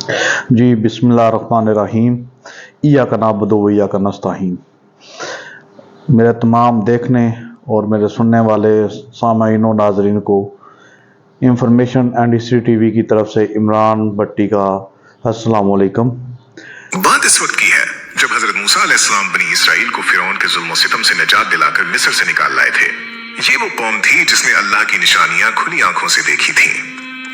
जी बिस्मिल्लाहिर्रहमानिर्रहीम। इय्याका नअबुदु व इय्याका नस्तईन। मेरे तमाम देखने और मेरे सुनने वाले सामाईन और नाजरीन को इंफॉर्मेशन एंड हिस्ट्री टीवी की तरफ से इमरान भट्टी का अस्सलाम वालेकुम। बात इस वक्त की है जब हजरत मूसा अलैहिस्सलाम बनी इसराइल को फिरौन के जुल्म सितम से निजात दिलाकर मिस्र से निकाल लाए थे। ये वो कौम थी जिसने अल्लाह की निशानियां खुली आंखों से देखी थी।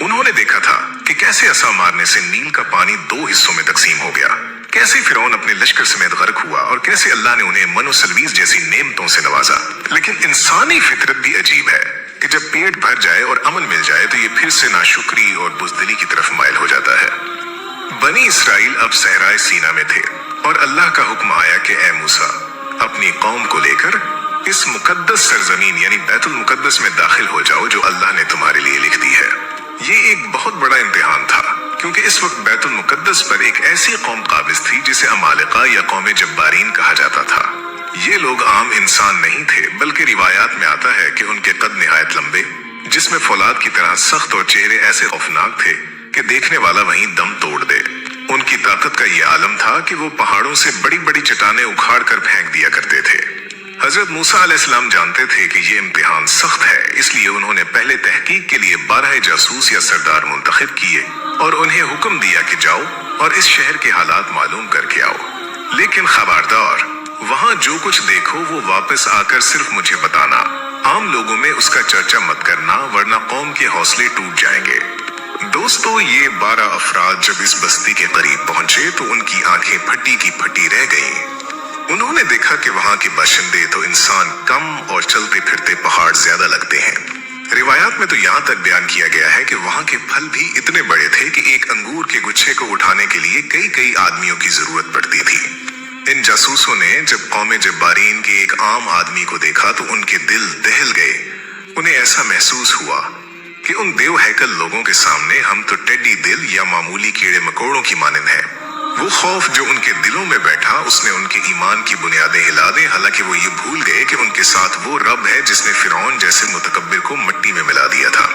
उन्होंने देखा था कि कैसे असा मारने से नील का पानी 2 हिस्सों में तकसीम हो गया, कैसे फिरौन अपने लश्कर समेत गर्क हुआ और कैसे अल्लाह ने उन्हें मनो सलवीज जैसी नेमतों से नवाजा। लेकिन इंसानी फितरत भी अजीब है कि जब पेट भर जाए और अमन मिल जाए तो ये फिर से नाशुक्री और बुज़दिली की तरफ माइल हो जाता है। बनी इसराइल अब सहराए सीना में थे और अल्लाह का हुक्म आया कि ए मूसा, अपनी कौम को लेकर इस मुकद्दस सरजमीन यानी बैतुल मुकद्दस में दाखिल हो जाओ जो अल्लाह ने तुम्हारे लिए लिख दी है। ये एक बहुत बड़ा इम्तिहान था क्योंकि इस वक्त बैतुल मुकद्दस पर एक ऐसी कौम काबिज थी जिसे अमालिका या कौम जब्बारीन कहा जाता था। ये लोग आम इंसान नहीं थे बल्कि रिवायात में आता है कि उनके कद निहायत लंबे, जिसमें फौलाद की तरह सख्त और चेहरे ऐसे खौफनाक थे कि देखने वाला वहीं दम तोड़ दे। उनकी ताकत का ये आलम था कि वो पहाड़ों से बड़ी बड़ी चट्टानें उखाड़ कर फेंक दिया करते थे। हजरत मूसा अलैहिस्सलाम जानते थे कि ये इम्तिहान सख्त है, इसलिए उन्होंने पहले तहकीक के लिए 12 जासूस या सरदार मुंतखब किए और उन्हें हुक्म दिया कि जाओ और इस शहर के हालात मालूम करके आओ। लेकिन खबरदार, वहां जो कुछ देखो वो वापस आकर सिर्फ मुझे बताना। आम लोगों में उसका चर्चा मत करना वरना कौम के हौसले टूट जाएंगे। दोस्तों, ये 12 अफराद जब इस बस्ती के करीब पहुंचे तो उनकी आंखें फटी की फटी रह गईं। उन्होंने देखा कि वहां के बाशिंदे तो इंसान कम और चलते फिरते पहाड़ ज्यादा लगते हैं। रिवायात में तो यहाँ तक बयान किया गया है कि वहां के फल भी इतने बड़े थे कि एक अंगूर के गुच्छे को उठाने के लिए कई कई आदमियों की जरूरत पड़ती थी। इन जासूसों ने जब कौम जब्बारीन के एक आम आदमी को देखा तो उनके दिल दहल गए। उन्हें ऐसा महसूस हुआ कि उन देव हैकल लोगों के सामने हम तो टेडी दिल या मामूली कीड़े मकोड़ों की मानंद हैं। वो खौफ जो उनके दिलों में बैठा उसने उनके ईमान की बुनियादें हिला दी। हालांकि वो ये भूल गए कि उनके साथ वो रब है जिसने फिरौन जैसे मुतकब्बिर को मिट्टी में मिला दिया था।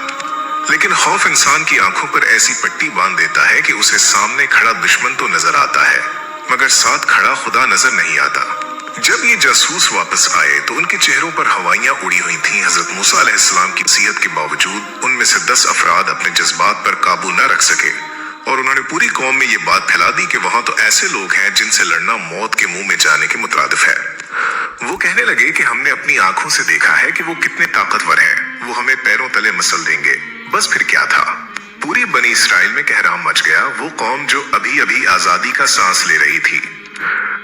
लेकिन खौफ इंसान की आंखों पर ऐसी पट्टी बांध देता है कि उसे सामने खड़ा दुश्मन तो नजर आता है मगर साथ खड़ा खुदा नजर नहीं आता। जब ये जासूस वापस आए तो उनके चेहरों पर हवाइयां उड़ी हुई थीं। हजरत मूसा अलैहिस्सलाम की नसीहत के बावजूद उनमें से 10 अफराद अपने जज्बात पर काबू न रख सके और उन्होंने पूरी कौम में ये बात फैला दी कि वहां तो ऐसे लोग हैं जिनसे लड़ना मौत के मुंह में जाने के मुतरादिफ है। वो कहने लगे कि हमने अपनी आंखों से देखा है कि वो कितने ताकतवर हैं, वो हमें पैरों तले मसल देंगे। बस फिर क्या था, पूरी बनी इसराइल में कहराम मच गया। वो कौम जो अभी अभी आजादी का सांस ले रही थी,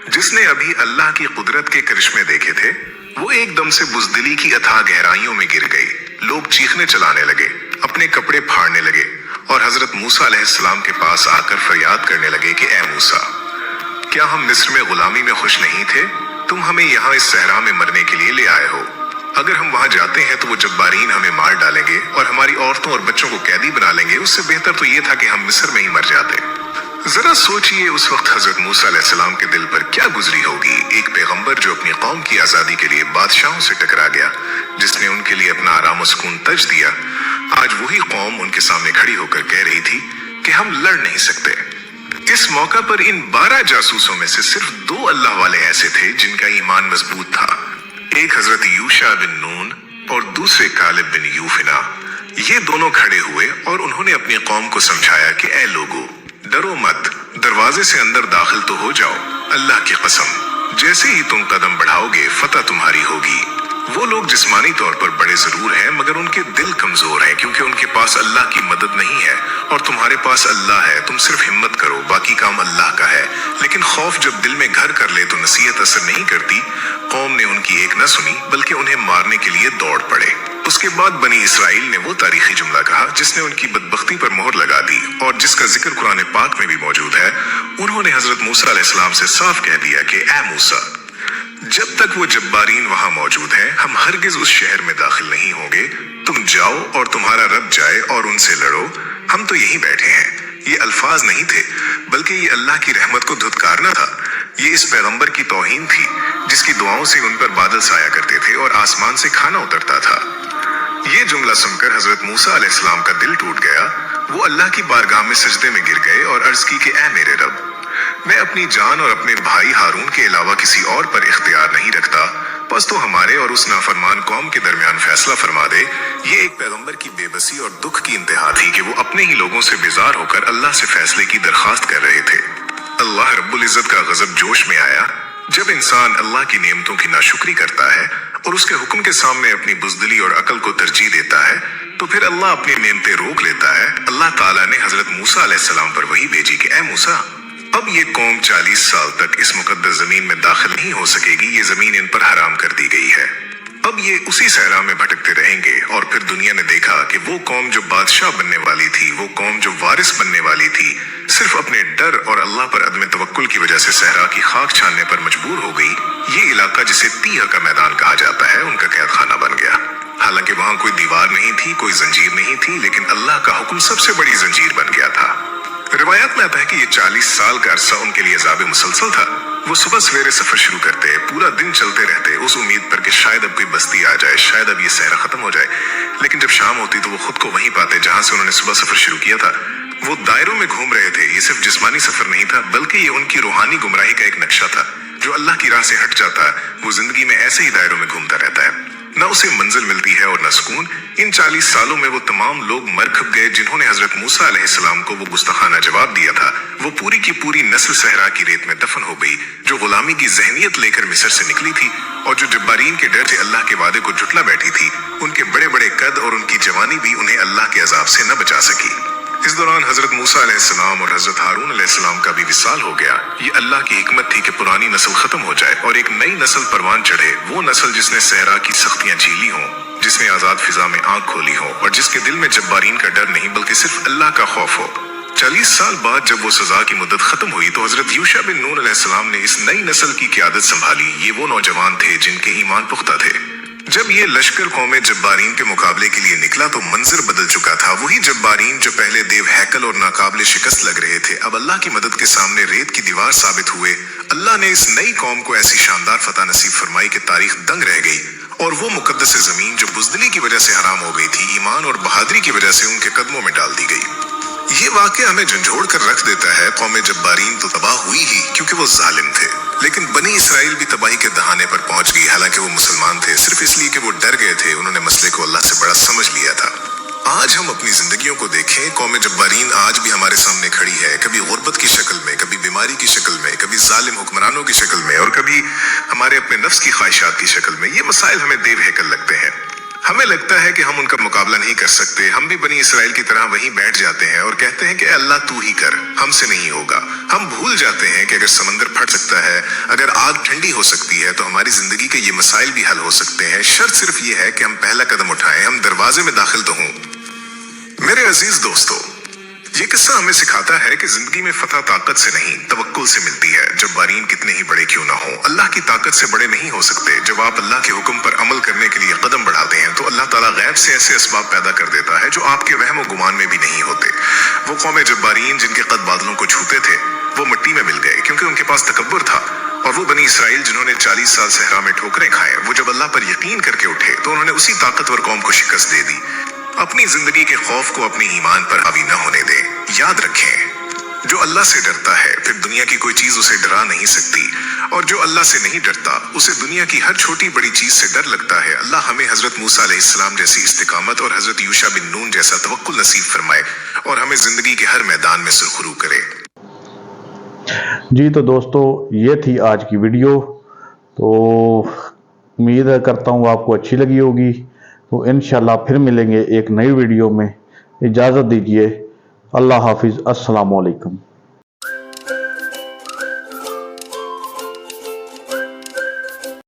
जिसने अभी अल्लाह की कुदरत के करिश्मे देखे थे, वो एकदम से बुज़दिली की अथाह गहराइयों में गिर गई। लोग चीखने चलाने लगे, अपने कपड़े फाड़ने लगे और हजरत मूसा अलैहिस्सलाम के पास आकर फरियाद करने लगे कि ए मूसा, क्या हम मिस्र में गुलामी में खुश नहीं थे? तुम हमें यहाँ इस सहरा में मरने के लिए ले आए हो। अगर हम वहां जाते हैं तो वो जब्बारीन हमें मार डालेंगे और हमारी औरतों और बच्चों को कैदी बना लेंगे। उससे बेहतर तो ये था कि हम मिस्र में ही मर जाते। जरा सोचिए उस वक्त हजरत मूसा अलैहिस्सलाम के दिल पर क्या गुजरी होगी। एक पैगंबर जो अपनी कौम की आजादी के लिए बादशाहों से टकरा गया, जिसने उनके लिए अपना आराम और सुकून तज दिया, आज वही कौम उनके सामने खड़ी होकर कह रही थी कि हम लड़ नहीं सकते। इस मौका पर इन 12 जासूसों में से सिर्फ 2 अल्लाह वाले ऐसे थे जिनका ईमान मजबूत था। एक हजरत यूशा बिन नून और दूसरे कालिब बिन यूफिना। ये दोनों खड़े हुए और उन्होंने अपनी कौम को समझाया कि ए लोगो, डरो मत, दरवाजे से अंदर दाखिल तो हो जाओ। अल्लाह की कसम, जैसे ही तुम कदम बढ़ाओगे फतह तुम्हारी होगी। वो लोग जिस्मानी तौर पर बड़े जरूर हैं मगर उनके दिल कमजोर हैं क्योंकि उनके पास अल्लाह की मदद नहीं है और तुम्हारे पास अल्लाह है। तुम सिर्फ हिम्मत करो, बाकी काम अल्लाह का है। लेकिन खौफ जब दिल में घर कर ले तो नसीहत असर नहीं करती। कौम ने उनकी एक न सुनी बल्कि उन्हें मारने के लिए दौड़ पड़े। उसके बाद बनी इसराइल ने वो तारीखी जुमला कहा जिसने उनकी बदबख्ती पर मोहर लगा दी और जिसका जिक्र कुरान पाक में भी मौजूद है। उन्होंने हजरत मूसा अलैहिस्सलाम से साफ कह दिया कि ए मूसा, जब तक वो जब्बारीन वहां मौजूद हैं, हम हरगिज उस शहर में दाखिल नहीं होंगे। तुम जाओ और तुम्हारा रब जाए और उनसे लड़ो, हम तो यहीं बैठे हैं। ये अल्फाज नहीं थे बल्कि ये अल्लाह की रहमत को धुतकारना था। ये इस पैगंबर की तौहीन थी जिसकी दुआओं से उन पर बादल साया करते थे और आसमान से खाना उतरता था। ये जुमला सुनकर हजरत मूसा अलैहिस्सलाम का दिल टूट गया वो अल्लाह की बारगाह में सजदे में गिर गए और अर्ज की कि ऐ मेरे रब, मैं अपनी जान और अपने भाई हारून के अलावा किसी और पर इख्तियार नहीं रखता, बस तो हमारे और उस नाफरमान कौम के दरमियान फैसला फरमा दे। ये एक पैगंबर की बेबसी और दुख की इंतहा थी कि वो अपने ही लोगों से बेजार होकर अल्लाह से फैसले की दरखास्त कर रहे थे। अल्लाह रब्बुल इज्जत का गजब जोश में आया जब इंसान अल्लाह की नेमतों की नाशुक्री करता है और उसके हुक्म के सामने अपनी बुज़दिली और अकल को तरजीह देता है, तो फिर अल्लाह अपनी नेमतें रोक लेता है। अल्लाह ताला ने हजरत मूसा अलैहिस्सलाम पर वही भेजी कि ऐ मूसा, अब ये कौम 40 साल तक इस मुकद्दस जमीन में दाखिल नहीं हो सकेगी, ये जमीन इन पर हराम कर दी गई है। अब ये उसी सहरा में भटकते रहेंगे। और फिर दुनिया ने देखा कि वो कौम जो बादशाह बनने वाली थी, वो कौम जो वारिस बनने वाली थी, सिर्फ अपने डर और अल्लाह पर अदम तवक्कुल की वजह से सहरा की खाक छानने पर मजबूर हो गई। ये इलाका जिसे तीह का मैदान कहा जाता है, उनका कैद खाना बन गया। हालांकि वहां कोई दीवार नहीं थी, कोई जंजीर नहीं थी, लेकिन अल्लाह का हुक्म सबसे बड़ी जंजीर बन गया था। रिवायत में आता है कि ये 40 साल का अरसा उनके लिए अज़ाब मुसलसल था। वो सुबह सवेरे सफर शुरू करते, पूरा दिन चलते रहते उस उम्मीद पर कि शायद अब कोई बस्ती आ जाए, शायद अब ये सहरा खत्म हो जाए। लेकिन जब शाम होती तो वो खुद को वहीं पाते जहां से उन्होंने सुबह सफर शुरू किया था। वो दायरों में घूम रहे थे। ये सिर्फ जिस्मानी सफर नहीं था, बल्कि ये उनकी रूहानी गुमराही का एक नक्शा था। जो अल्लाह की राह से हट जाता है वो जिंदगी में ऐसे ही दायरों में घूमता रहता है, न उसे मंजिल मिलती है और न सुकून। इन 40 सालों में वो तमाम लोग मर खप गए जिन्होंने हजरत मूसा अलैहिस्सलाम को वो गुस्ताखाना जवाब दिया था। वो पूरी की पूरी नस्ल सहरा की रेत में दफन हो गई, जो गुलामी की जहनियत लेकर मिस्र से निकली थी और जो जब्बारीन के डर से अल्लाह के वादे को जुटला बैठी थी। उनके बड़े बड़े कद और उनकी जवानी भी उन्हें अल्लाह के अजाब से न बचा सकी। इस दौरान हजरत मूसा अलैहिस्सलाम और हजरत हारून अलैहिस्सलाम का भी विसाल हो गया। ये अल्लाह की हिकमत थी कि पुरानी नस्ल खत्म हो जाए और एक नई नस्ल परवान चढ़े। वो नस्ल जिसने सहरा की सख्तियां झीली हों, जिसने आजाद फिजा में आंख खोली हो और जिसके दिल में जब्बारीन का डर नहीं बल्कि सिर्फ अल्लाह का खौफ हो। 40 साल बाद जब वो सजा की मुद्दत खत्म हुई तो हजरत यूशा बिन नून अलैहिस्सलाम ने इस नई नस्ल की क़यादत संभाली। ये वो नौजवान थे जिनके ईमान पुख्ता थे। जब ये लश्कर कौमे जब्बारीन के मुकाबले के लिए निकला तो मंजर बदल चुका था। वही जब्बारीन जो पहले देव हैकल और नाकाबिले शिकस्त लग रहे थे, अब अल्लाह की मदद के सामने रेत की दीवार साबित हुए। अल्लाह ने इस नई कौम को ऐसी शानदार फतह नसीब फरमाई कि तारीख दंग रह गई और वो मुकद्दस जमीन जो बुज़दिली की वजह से हराम हो गई थी, ईमान और बहादुरी की वजह से उनके कदमों में डाल दी गई। ये वाकया हमें झंझोड़ कर रख देता है। कौमे जब्बारीन तो तबाह हुई ही क्योंकि वो जालिम थे, लेकिन बनी इसराइल भी तबाही के दहाने पर पहुंच गई। हालांकि वो मुसलमान थे, सिर्फ इसलिए कि वो डर गए थे। उन्होंने मसले को अल्लाह से बड़ा समझ लिया था। आज हम अपनी जिंदगियों को देखें, कौमे जब्बारीन आज भी हमारे सामने खड़ी है, कभी गुर्बत की शक्ल में, कभी बीमारी की शक्ल में, कभी जालिम हुक्मरानों की शक्ल में और कभी हमारे अपने नफ्स की ख्वाहिशात की शक्ल में। ये मसाइल हमें देव हैकल लगते हैं। हमें लगता है कि हम उनका मुकाबला नहीं कर सकते। हम भी बनी इसराइल की तरह वहीं बैठ जाते हैं और कहते हैं कि अल्लाह तू ही कर, हमसे नहीं होगा। हम भूल जाते हैं कि अगर समंदर फट सकता है, अगर आग ठंडी हो सकती है, तो हमारी जिंदगी के ये मसाइल भी हल हो सकते हैं। शर्त सिर्फ ये है कि हम पहला कदम उठाएं, हम दरवाजे में दाखिल तो हों। मेरे अजीज दोस्तों, ये किस्सा हमें सिखाता है कि जिंदगी में फतह ताकत से नहीं तवक्कुल से मिलती है। जब्बारीन कितने ही बड़े क्यों ना हो, अल्लाह की ताकत से बड़े नहीं हो सकते। जब आप अल्लाह के हुक्म पर अमल करने के लिए कदम बढ़ाते हैं तो अल्लाह ताला गैब से ऐसे असबाब पैदा कर देता है जो आपके वहम गुमान में भी नहीं होते। वो कौमे जब्बारीन जिनके कद बादलों को छूते थे, वो मिट्टी में मिल गए क्योंकि उनके पास तकब्बुर था। और वो बनी इसराइल जिन्होंने 40 साल सहरा में ठोकरें खाए, वो जब अल्लाह पर यकीन करके उठे तो उन्होंने उसी ताकतवर कौम को शिकस्त दे दी। अपनी जिंदगी के खौफ को अपने ईमान पर हावी न होने दें। याद रखें, जो अल्लाह से डरता है फिर दुनिया की कोई चीज उसे डरा नहीं सकती, और जो अल्लाह से नहीं डरता उसे दुनिया की हर छोटी बड़ी चीज से डर लगता है। अल्लाह हमें हजरत मूसा अलैहिस्सलाम जैसी इस्तिकामत और हजरत यूशा बिन नून जैसा तवक्कुल नसीब फरमाए और हमें जिंदगी के हर मैदान में सुरखरू करे। जी तो दोस्तों, ये थी आज की वीडियो। तो उम्मीद करता हूँ आपको अच्छी लगी होगी। तो इंशाल्लाह फिर मिलेंगे एक नई वीडियो में। इजाज़त दीजिए। अल्लाह हाफिज़। अस्सलामु अलैकुम।